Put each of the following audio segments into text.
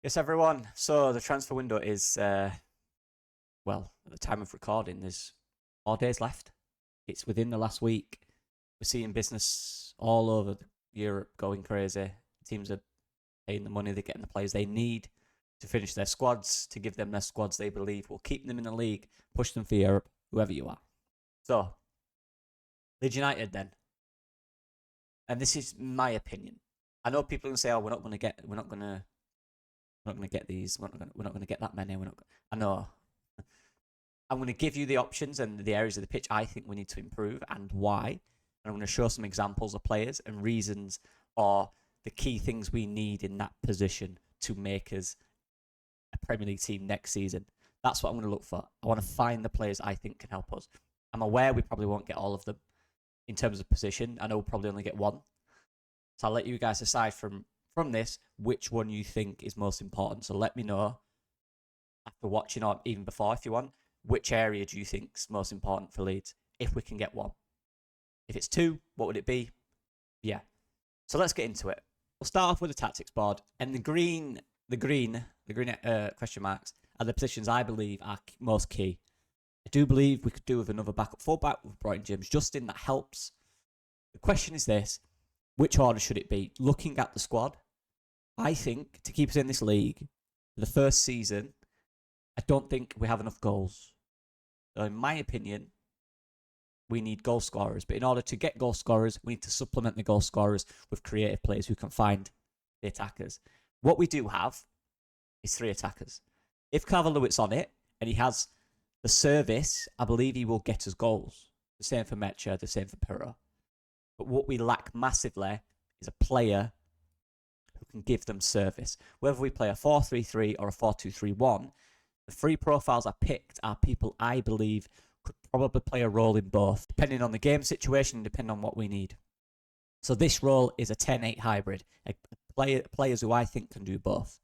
Yes, everyone. So the transfer window is, well, at the time of recording, there's 4 days left. It's within the last week. We're seeing business all over Europe going crazy. Teams are paying the money, they're getting the players they need to finish their squads, to give them their squads they believe will keep them in the league, push them for Europe, whoever you are. So, Leeds United then. And this is my opinion. I know people can say, "Oh, we're not going to get these. We're not going to get that many. I know. I'm going to give you the options and the areas of the pitch I think we need to improve and why. And I'm going to show some examples of players and reasons or the key things we need in that position to make us a Premier League team next season. That's what I'm going to look for. I want to find the players I think can help us. I'm aware we probably won't get all of them in terms of position. I know we'll probably only get one. So I'll let you guys decide from this which one you think is most important. So let me know after watching or even before if you want, which area do you think is most important for Leeds if we can get one? If it's two, what would it be? Yeah. So let's get into it. We'll start off with the tactics board, and the green question marks are the positions I believe are most key. I do believe we could do with another backup fullback. We've brought in James Justin, that helps. The question is this: which order should it be? Looking at the squad, I think to keep us in this league, the first season, I don't think we have enough goals. So in my opinion, we need goal scorers. But in order to get goal scorers, we need to supplement the goal scorers with creative players who can find the attackers. What we do have is 3 attackers. If Calvert-Lewin's on it and he has the service, I believe he will get us goals. The same for Nmecha, the same for Piroe. But what we lack massively is a player who can give them service. Whether we play a 4-3-3 or a 4-2-3-1, the 3 profiles I picked are people I believe could probably play a role in both, depending on the game situation and depending on what we need. So this role is a 10-8 hybrid, players who I think can do both.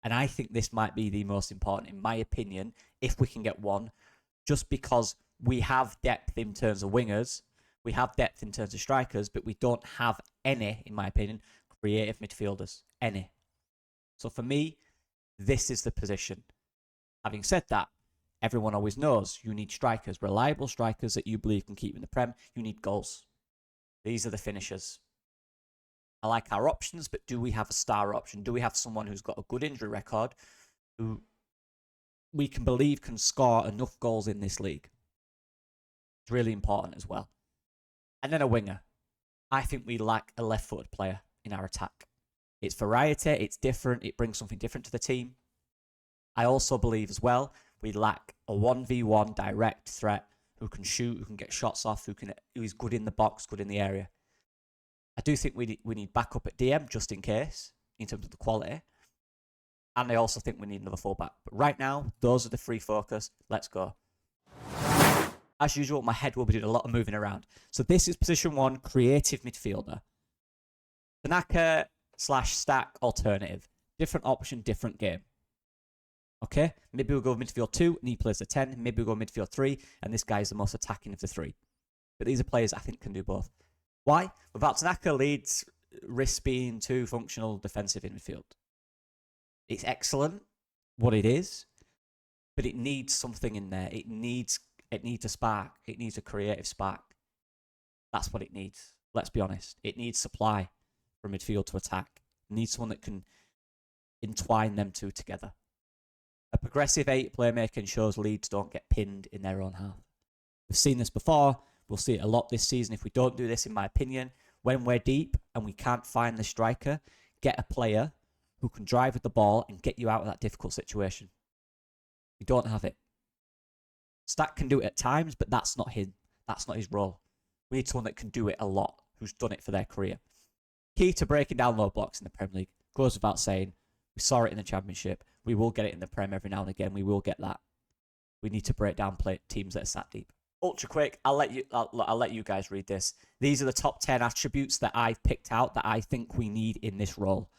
And I think this might be the most important, in my opinion, if we can get one, just because we have depth in terms of wingers, we have depth in terms of strikers, but we don't have any, in my opinion, creative midfielders. Any. So for me, this is the position. Having said that, everyone always knows you need strikers, reliable strikers that you believe can keep in the Prem. You need goals. These are the finishers. I like our options, but do we have a star option? Do we have someone who's got a good injury record who we can believe can score enough goals in this league? It's really important as well. And then a winger. I think we lack a left-footed player in our attack. It's variety, it's different, it brings something different to the team. I also believe as well we lack a 1v1 direct threat who can shoot, who can get shots off, who is good in the box, good in the area. I do think we need backup at DM just in case, in terms of the quality. And I also think we need another fullback. But right now, those are the 3 focus. Let's go. As usual, my head will be doing a lot of moving around. So this is position 1, creative midfielder. Tanaka / stack alternative. Different option, different game. Okay, maybe we'll go midfield 2 and he plays the 10. Maybe we'll go midfield 3 and this guy is the most attacking of the 3. But these are players I think can do both. Why? Without Tanaka, Leeds risk being too functional defensive in midfield. It's excellent, what it is, but it needs something in there. It needs a spark. It needs a creative spark. That's what it needs. Let's be honest. It needs supply from midfield to attack. It needs someone that can entwine them 2 together. A progressive 8 playmaker ensures Leeds don't get pinned in their own half. We've seen this before. We'll see it a lot this season if we don't do this, in my opinion. When we're deep and we can't find the striker, get a player who can drive with the ball and get you out of that difficult situation. We don't have it. Stack can do it at times, but that's not him. That's not his role. We need someone that can do it a lot, who's done it for their career. Key to breaking down low blocks in the Premier League. Goes without saying. We saw it in the Championship. We will get it in the Prem every now and again. We will get that. We need to break down teams that are sat deep. Ultra quick. I'll let you guys read this. These are the top 10 attributes that I've picked out that I think we need in this role.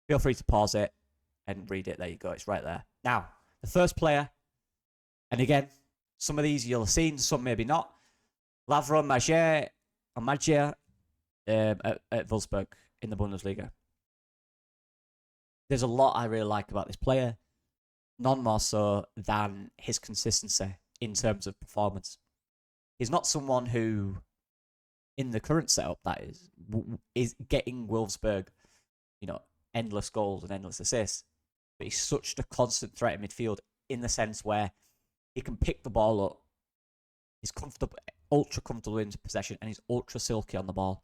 Feel free to pause it and read it. There you go. It's right there. Now, the first player, and again, some of these you'll have seen, some maybe not. Ramazani at Wolfsburg in the Bundesliga. There's a lot I really like about this player, none more so than his consistency in terms of performance. He's not someone who, in the current setup, that is getting Wolfsburg, endless goals and endless assists. But he's such a constant threat in midfield in the sense where he can pick the ball up. He's comfortable, ultra comfortable in possession, and he's ultra silky on the ball.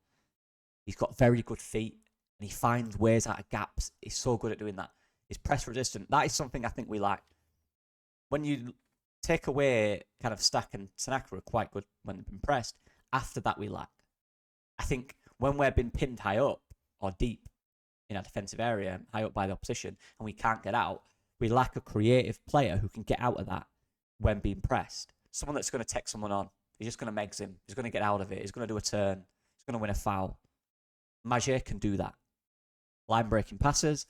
He's got very good feet, and he finds ways out of gaps. He's so good at doing that. He's press resistant. That is something I think we like. When you take away kind of Stack and Tanaka are quite good when they've been pressed. After that, we lack. I think when we're being pinned high up or deep in our defensive area, high up by the opposition, and we can't get out, we lack a creative player who can get out of that when being pressed. Someone that's going to take someone on. He's just going to megs him. He's going to get out of it. He's going to do a turn. He's going to win a foul. Nmecha can do that. Line breaking passes.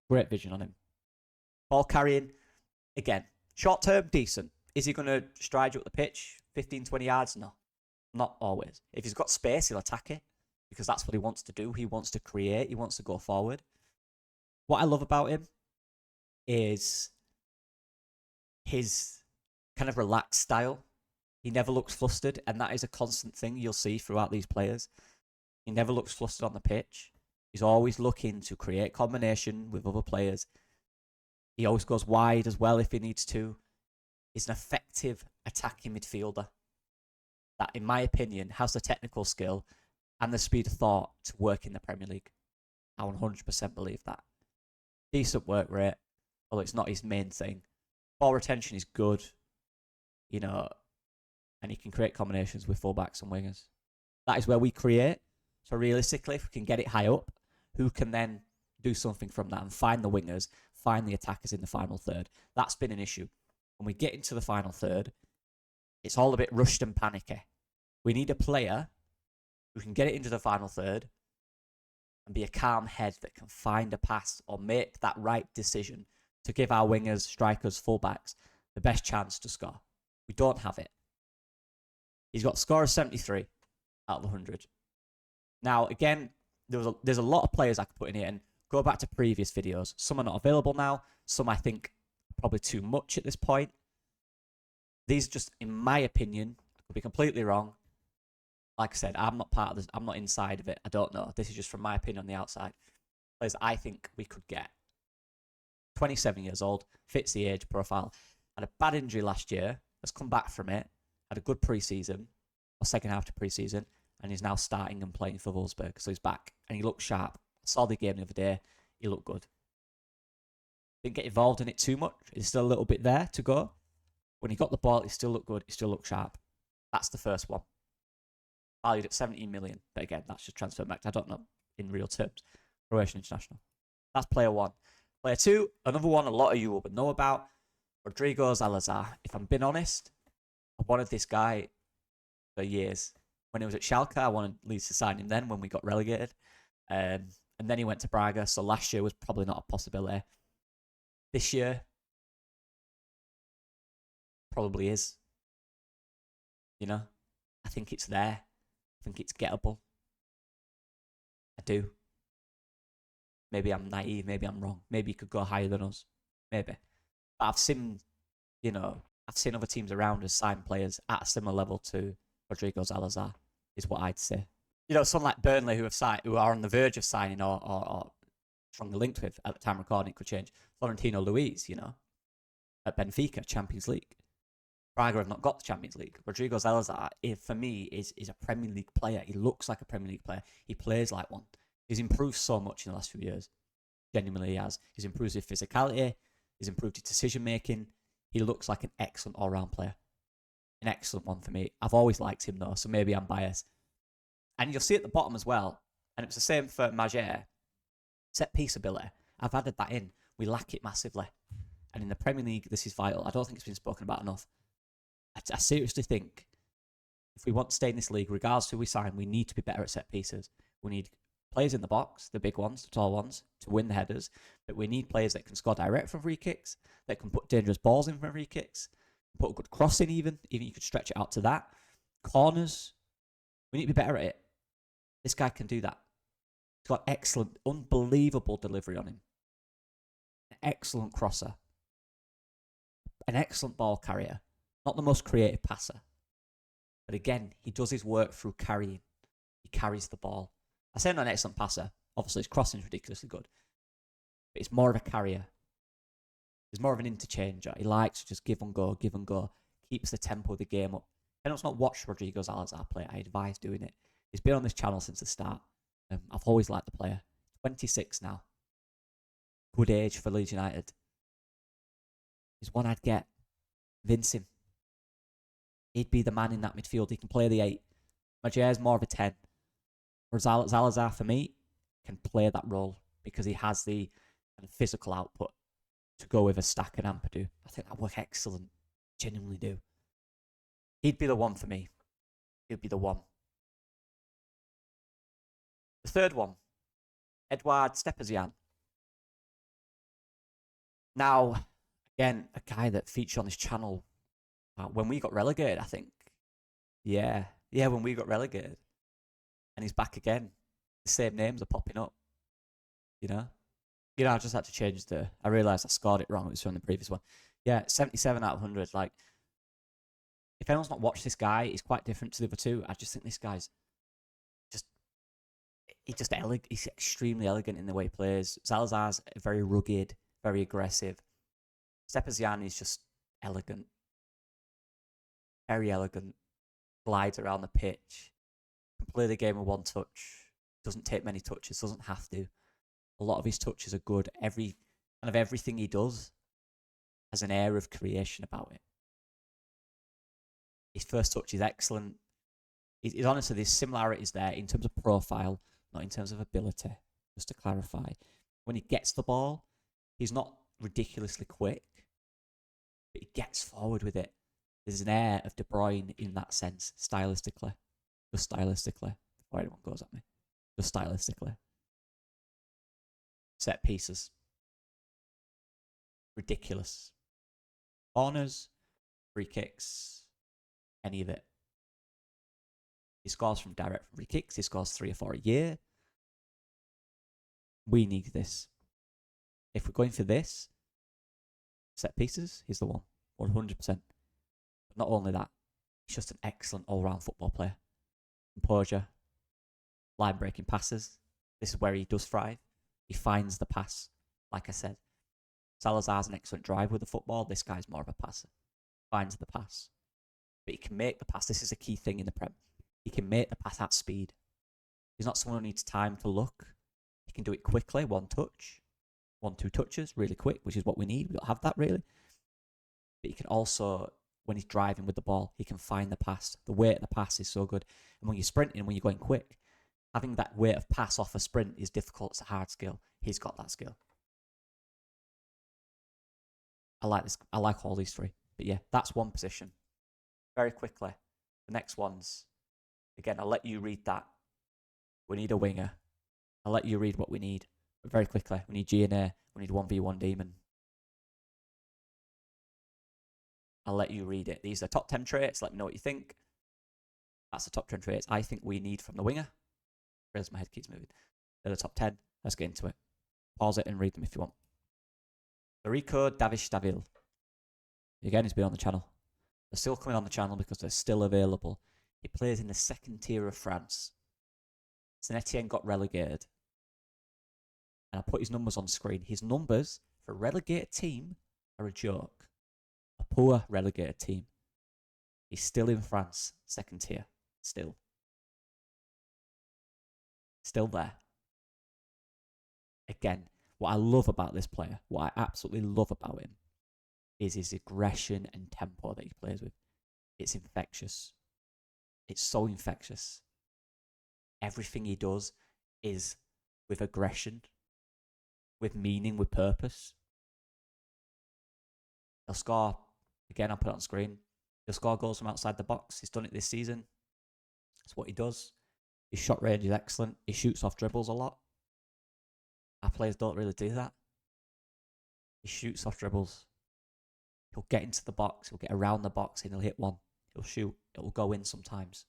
Great vision on him. Ball carrying. Again, short term, decent. Is he going to stride you up the pitch 15, 20 yards? No. Not always. If he's got space, he'll attack it because that's what he wants to do. He wants to create. He wants to go forward. What I love about him is his kind of relaxed style. He never looks flustered, and that is a constant thing you'll see throughout these players. He never looks flustered on the pitch. He's always looking to create combination with other players. He always goes wide as well if he needs to. He's an effective attacking midfielder that, in my opinion, has the technical skill and the speed of thought to work in the Premier League. I 100% believe that. Decent work rate, although it's not his main thing. Ball retention is good, and he can create combinations with fullbacks and wingers. That is where we create. So realistically, if we can get it high up, who can then do something from that and find the wingers, find the attackers in the final third? That's been an issue. When we get into the final third, it's all a bit rushed and panicky. We need a player who can get it into the final third and be a calm head that can find a pass or make that right decision to give our wingers, strikers, fullbacks the best chance to score. We don't have it. He's got a score of 73 out of 100. Now, again, there's a lot of players I could put in here, and go back to previous videos. Some are not available now. Some I think probably too much at this point. These are just, in my opinion, I could be completely wrong. Like I said, I'm not part of this. I'm not inside of it. I don't know. This is just from my opinion on the outside. Players I think we could get. 27 years old, fits the age profile. Had a bad injury last year, has come back from it, had a good pre-season, or second half to pre-season, and he's now starting and playing for Wolfsburg. So he's back, and he looks sharp. I saw the game the other day. He looked good. Didn't get involved in it too much. He's still a little bit there to go. When he got the ball, he still looked good. He still looked sharp. That's the first one. Valued at 17 million. But again, that's just transfer back. I don't know in real terms. Croatian international. That's player one. Player two, another one a lot of you will know about. Rodrigo Salazar. If I'm being honest, I wanted this guy for years. When he was at Schalke, I wanted Leeds to sign him then when we got relegated. And then he went to Braga. So last year was probably not a possibility. This year, probably is. I think it's there. I think it's gettable. I do. Maybe I'm naive. Maybe I'm wrong. Maybe he could go higher than us. Maybe. But I've seen other teams around us sign players at a similar level to Rodrigo Salazar, is what I'd say. Someone like Burnley who are on the verge of signing or strongly linked with at the time recording, it could change. Florentino Luis, at Benfica, Champions League. Braga have not got the Champions League. Rodrigo Salazar, for me, is a Premier League player. He looks like a Premier League player. He plays like one. He's improved so much in the last few years. Genuinely, he has. He's improved his physicality. He's improved his decision-making. He looks like an excellent all-round player. An excellent one for me. I've always liked him, though, so maybe I'm biased. And you'll see at the bottom as well, and it was the same for Nmecha, set-piece ability. I've added that in. We lack it massively. And in the Premier League, this is vital. I don't think it's been spoken about enough. I seriously think if we want to stay in this league, regardless of who we sign, we need to be better at set pieces. We need players in the box, the big ones, the tall ones, to win the headers. But we need players that can score direct from free kicks, that can put dangerous balls in from free kicks, put a good cross in even you could stretch it out to that. Corners, we need to be better at it. This guy can do that. He's got excellent, unbelievable delivery on him. excellent crosser, an excellent ball carrier, not the most creative passer. But again, he does his work through carrying. He carries the ball. I say not an excellent passer. Obviously, his crossing is ridiculously good. But he's more of a carrier. He's more of an interchanger. He likes to just give and go, keeps the tempo of the game up. If anyone's not watched Rodrigo Salazar play, I advise doing it. He's been on this channel since the start. I've always liked the player. 26 now. Good age for Leeds United. He's one I'd get. Vince him. He'd be the man in that midfield. He can play the 8. Maguire's more of a 10. Whereas Salazar, for me, can play that role because he has the kind of physical output to go with a Stack and Ampadu. I think that work excellent. Genuinely do. He'd be the one for me. He'd be the one. The third one, Edouard Stepazian. Now, again, a guy that featured on this channel when we got relegated, I think. Yeah, when we got relegated. And he's back again. The same names are popping up. You know, I just had to change I realised I scored it wrong. It was from the previous one. Yeah, 77 out of 100. Like, if anyone's not watched this guy, he's quite different to the other two. I just think this guy's he's extremely elegant in the way he plays. Salazar's very rugged, very aggressive. Stepazian is just elegant. Very elegant. Glides around the pitch. Can play the game with one touch. Doesn't take many touches. Doesn't have to. A lot of his touches are good. Everything he does has an air of creation about it. His first touch is excellent. He's honestly, there's similarities there in terms of profile, not in terms of ability. Just to clarify, when he gets the ball, he's not ridiculously quick, but he gets forward with it. There's an air of De Bruyne in that sense, stylistically. Just stylistically. Before anyone goes at me. Just stylistically. Set pieces. Ridiculous. Corners, free kicks, any of it. He scores from direct free kicks. He scores 3 or 4 a year. We need this. If we're going for this, set pieces, he's the one. 100%. But not only that, he's just an excellent all-round football player. Composure, line-breaking passes. This is where he does thrive. He finds the pass, like I said. Salazar's an excellent drive with the football. This guy's more of a passer. Finds the pass. But he can make the pass. This is a key thing in the Prem. He can make the pass at speed. He's not someone who needs time to look. He can do it quickly, 1 touch. 1-2 touches, really quick, which is what we need. We don't have that, really. But he can also, when he's driving with the ball, he can find the pass. The weight of the pass is so good. And when you're sprinting, when you're going quick, having that weight of pass off a sprint is difficult. It's a hard skill. He's got that skill. I like this. I like all these 3. But yeah, that's one position. Very quickly, the next ones. Again, I'll let you read that. We need a winger. I'll let you read what we need. But very quickly, we need G&A. We need 1v1 Demon. I'll let you read it. These are top 10 traits. Let me know what you think. That's the top 10 traits I think we need from the winger. Realize my head keeps moving. They're the top 10. Let's get into it. Pause it and read them if you want. Rico Davish-Davil. Again, he's been on the channel. They're still coming on the channel because they're still available. He plays in the 2nd tier of France. Saint Etienne got relegated. And I put his numbers on screen. His numbers for a relegated team are a joke. A poor relegated team. He's still in France, 2nd tier. Still. Still there. Again, what I love about this player, what I absolutely love about him, is his aggression and tempo that he plays with. It's infectious. It's so infectious. Everything he does is with aggression, with meaning, with purpose. He'll score, again, I'll put it on screen. He'll score goals from outside the box. He's done it this season. That's what he does. His shot range is excellent. He shoots off dribbles a lot. Our players don't really do that. He shoots off dribbles. He'll get into the box. He'll get around the box and he'll hit one. He'll shoot. It will go in sometimes.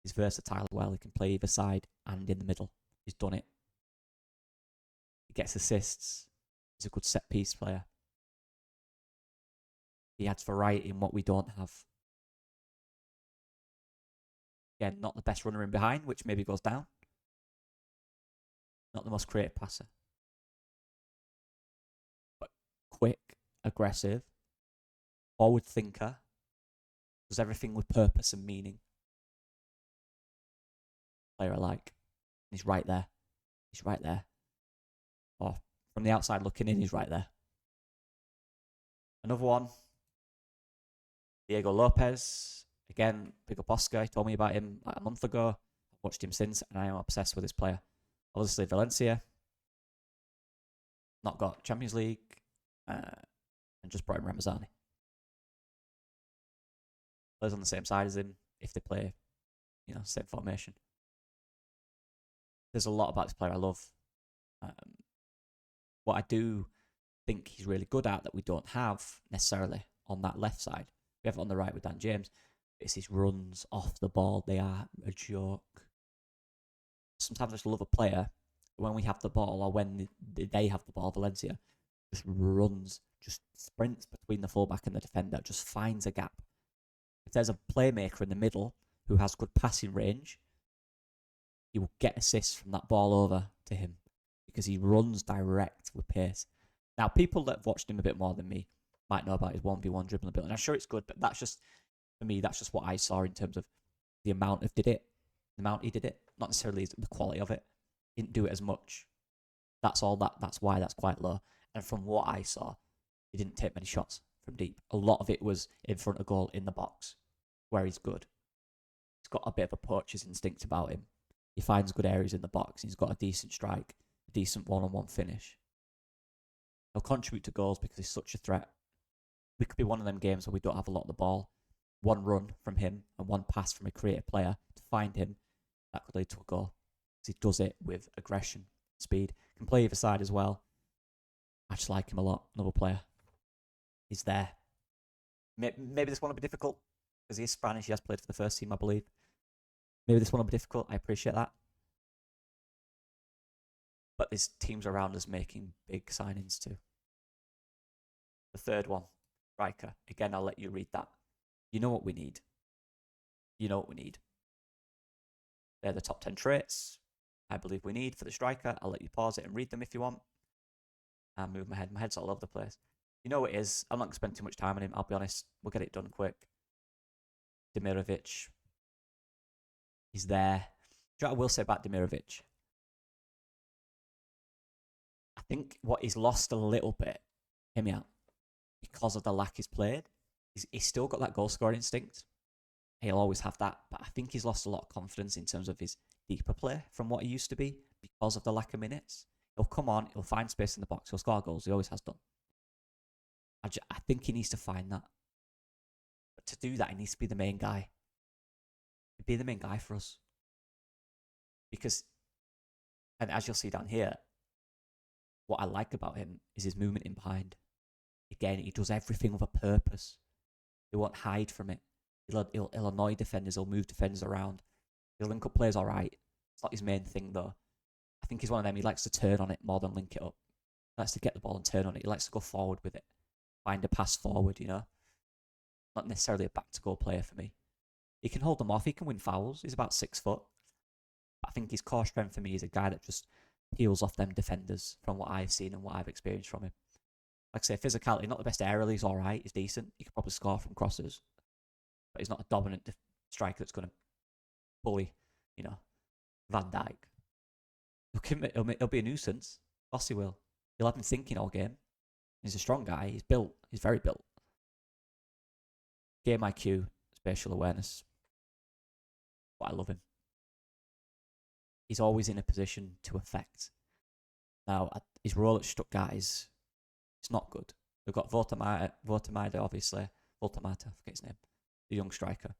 He's versatile as well. He can play either side and in the middle. He's done it. He gets assists. He's a good set-piece player. He adds variety in what we don't have. Again, not the best runner in behind, which maybe goes down. Not the most creative passer. But quick, aggressive, forward thinker. Does everything with purpose and meaning. Player I like. He's right there. He's right there. Or from the outside looking in, he's right there. Another one. Diego Lopez. Again, big up Oscar. He told me about him like a month ago. I've watched him since, and I am obsessed with this player. Obviously, Valencia. Not got Champions League. And just brought in Ramazani. Plays on the same side as him if they play, same formation. There's a lot about this player I love. What I do think he's really good at that we don't have necessarily on that left side. We have it on the right with Dan James. It's his runs off the ball. They are a joke. Sometimes I just love a player when we have the ball or when they have the ball, Valencia, just runs, just sprints between the fullback and the defender, just finds a gap. If there's a playmaker in the middle who has good passing range, he will get assists from that ball over to him because he runs direct with pace. Now, people that have watched him a bit more than me might know about his 1v1 dribbling ability, and I'm sure it's good, but that's just, for me, that's just what I saw in terms of the amount he did it, not necessarily the quality of it. He didn't do it as much. That's all. That's why that's quite low. And from what I saw, he didn't take many shots from deep. A lot of it was in front of goal in the box, where he's good. He's got a bit of a poacher's instinct about him. He finds good areas in the box. He's got a decent strike, a decent one-on-one finish. He'll contribute to goals because he's such a threat. We could be one of them games where we don't have a lot of the ball. One run from him and one pass from a creative player to find him, that could lead to a goal. Because he does it with aggression, speed. Can play either side as well. I just like him a lot. Another player. He's there. Maybe this one will be difficult because he is Spanish. He has played for the first team, I believe. Maybe this one will be difficult. I appreciate that. But there's teams around us making big signings too. The third one, striker. Again, I'll let you read that. You know what we need. They're the top 10 traits I believe we need for the striker. I'll let you pause it and read them if you want. And move my head. My head's all over the place. You know what it is. I'm not going to spend too much time on him. I'll be honest. We'll get it done quick. Demirovic. He's there. Do you know what I will say about Demirovic? I think what he's lost a little bit, hear me out, because of the lack he's played, he's still got that goal scoring instinct. He'll always have that, but I think he's lost a lot of confidence in terms of his deeper play from what he used to be because of the lack of minutes. He'll come on, he'll find space in the box, he'll score goals, he always has done. I think he needs to find that. But to do that, he needs to be the main guy. Be the main guy for us. Because, and as you'll see down here, what I like about him is his movement in behind. Again, he does everything with a purpose. He won't hide from it. He'll annoy defenders, he'll move defenders around. His link-up play is alright. It's not his main thing, though. I think he's one of them, he likes to turn on it more than link it up. He likes to get the ball and turn on it. He likes to go forward with it. Find a pass forward, Not necessarily a back-to-goal player for me. He can hold them off. He can win fouls. He's about 6 foot. But I think his core strength for me is a guy that just peels off them defenders from what I've seen and what I've experienced from him. Like I say, physicality, not the best aerially. He's all right. He's decent. He could probably score from crosses. But he's not a dominant striker that's going to bully, Van Dijk. He'll be a nuisance. Of course he will. He'll have him thinking all game. He's a strong guy. He's built. He's very built. Game IQ, spatial awareness. But I love him. He's always in a position to affect. Now, his role at Stuttgart is not good. We've got Votamata, obviously. Votamata, I forget his name. The young striker.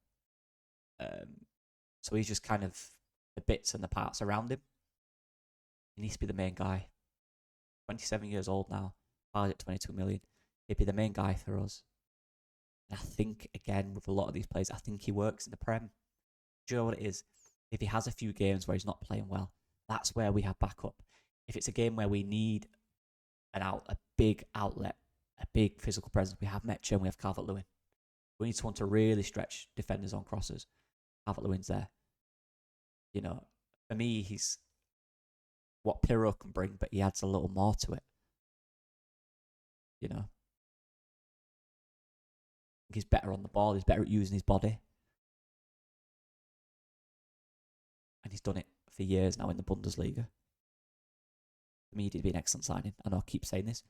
So he's just kind of the bits and the parts around him. He needs to be the main guy. 27 years old now. Valued at 22 million. He'd be the main guy for us. And I think, again, with a lot of these players, I think he works in the Prem. Do you know what it is? If he has a few games where he's not playing well, that's where we have backup. If it's a game where we need a big outlet, a big physical presence. We have Nmecha and we have Calvert-Lewin. We need someone to really stretch defenders on crosses. Calvert-Lewin's there. You know, for me, he's what Piroe can bring, but he adds a little more to it. You know, I think he's better on the ball. He's better at using his body. And he's done it for years now in the Bundesliga. For me, he'd be an excellent signing. I know I keep saying this.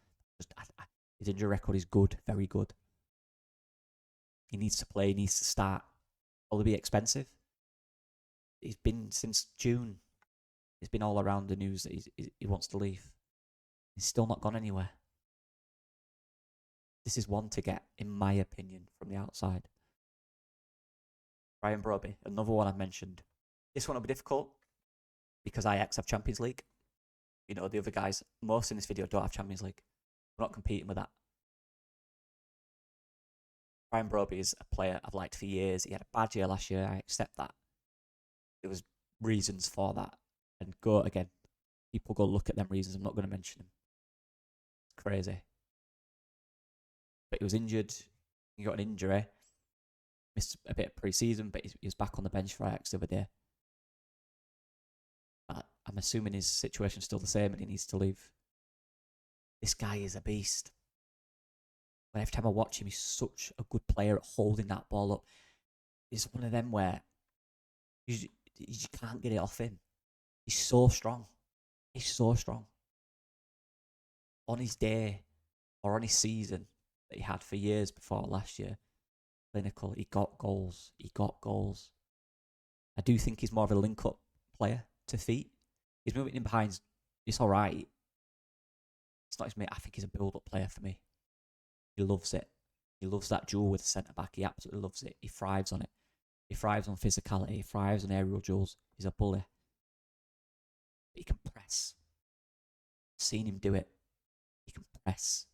His injury record is good, very good. He needs to play, he needs to start. Will be expensive? He's been since June. He's been all around the news that he wants to leave. He's still not gone anywhere. This is one to get, in my opinion, from the outside. Brian Broby, another one I've mentioned. This one will be difficult because Ajax have Champions League. You know, the other guys, most in this video don't have Champions League. We're not competing with that. Brian Broby is a player I've liked for years. He had a bad year last year. I accept that. There was reasons for that. And go again. People go look at them reasons. I'm not going to mention them. It's crazy. But he was injured. He got an injury. Missed a bit of pre-season, but he was back on the bench for Ajax the other day. I'm assuming his situation's still the same and he needs to leave. This guy is a beast. But every time I watch him, he's such a good player at holding that ball up. He's one of them where you can't get it off him. He's so strong. He's so strong. On his day, or on his season that he had for years before last year, clinical, he got goals. He got goals. I do think he's more of a link-up player to feet. He's moving in behind. It's all right. It's not his mate. I think he's a build-up player for me. He loves it. He loves that duel with the centre-back. He absolutely loves it. He thrives on it. He thrives on physicality. He thrives on aerial duels. He's a bully. He can press. I've seen him do it. He can press.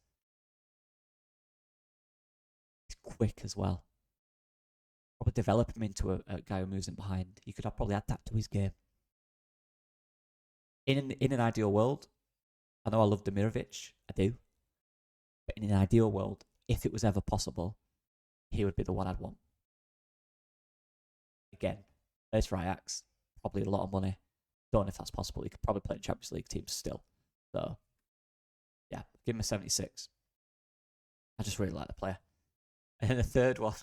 He's quick as well. Probably develop him into a guy who moves in behind. You could probably add that to his game. In an ideal world, I know I love Demirovic. I do. But in an ideal world, if it was ever possible, he would be the one I'd want. Again, there's for Ajax. Probably a lot of money. Don't know if that's possible. He could probably play in Champions League teams still. So, yeah, give him a 76. I just really like the player. And then the third one,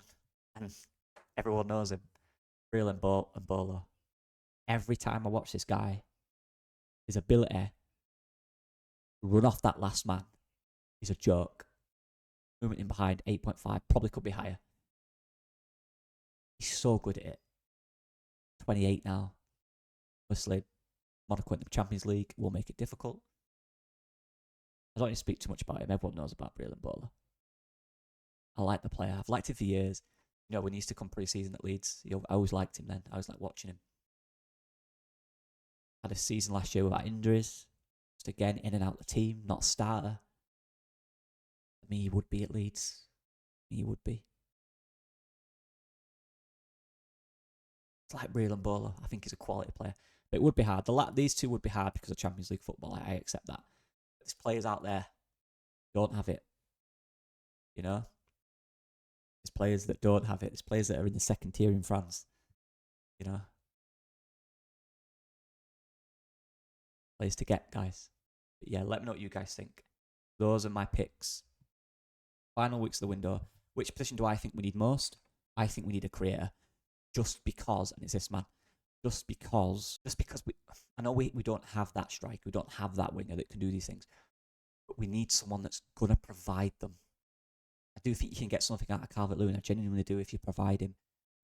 and everyone knows him, Real and Bolo. Every time I watch this guy, his ability to run off that last man is a joke. Movement in behind, 8.5, probably could be higher. He's so good at it. 28 now. Obviously, Monaco in the Champions League will make it difficult. I don't need to speak too much about him. Everyone knows about Real and Bolo. I like the player. I've liked him for years. You know, when he used to come pre-season at Leeds, I always liked him then. I was like watching him. Had a season last year without injuries. Just again, in and out of the team, not a starter. For me, he would be at Leeds. He would be. It's like Real and Bolo. I think he's a quality player. But it would be hard. These two would be hard because of Champions League football. I accept that. But there's players out there who don't have it. You know? There's players that don't have it. There's players that are in the second tier in France. You know? Players to get, guys. But yeah, let me know what you guys think. Those are my picks. Final weeks of the window. Which position do I think we need most? I think we need a creator. Just because, and it's this man, just because I know we don't have that striker, we don't have that winger that can do these things, but we need someone that's going to provide them. I do think you can get something out of Calvert-Lewin. I genuinely do if you provide him.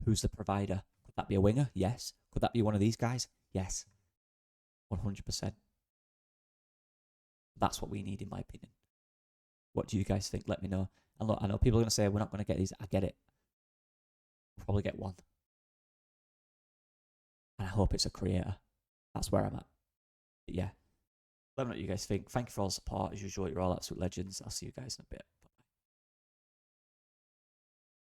Who's the provider? Could that be a winger? Yes. Could that be one of these guys? Yes. 100%. That's what we need, in my opinion. What do you guys think? Let me know. And look, I know people are going to say we're not going to get these. I get it. We'll probably get one. And I hope it's a creator. That's where I'm at. But yeah. Let me know what you guys think. Thank you for all the support. As usual, you're all absolute legends. I'll see you guys in a bit.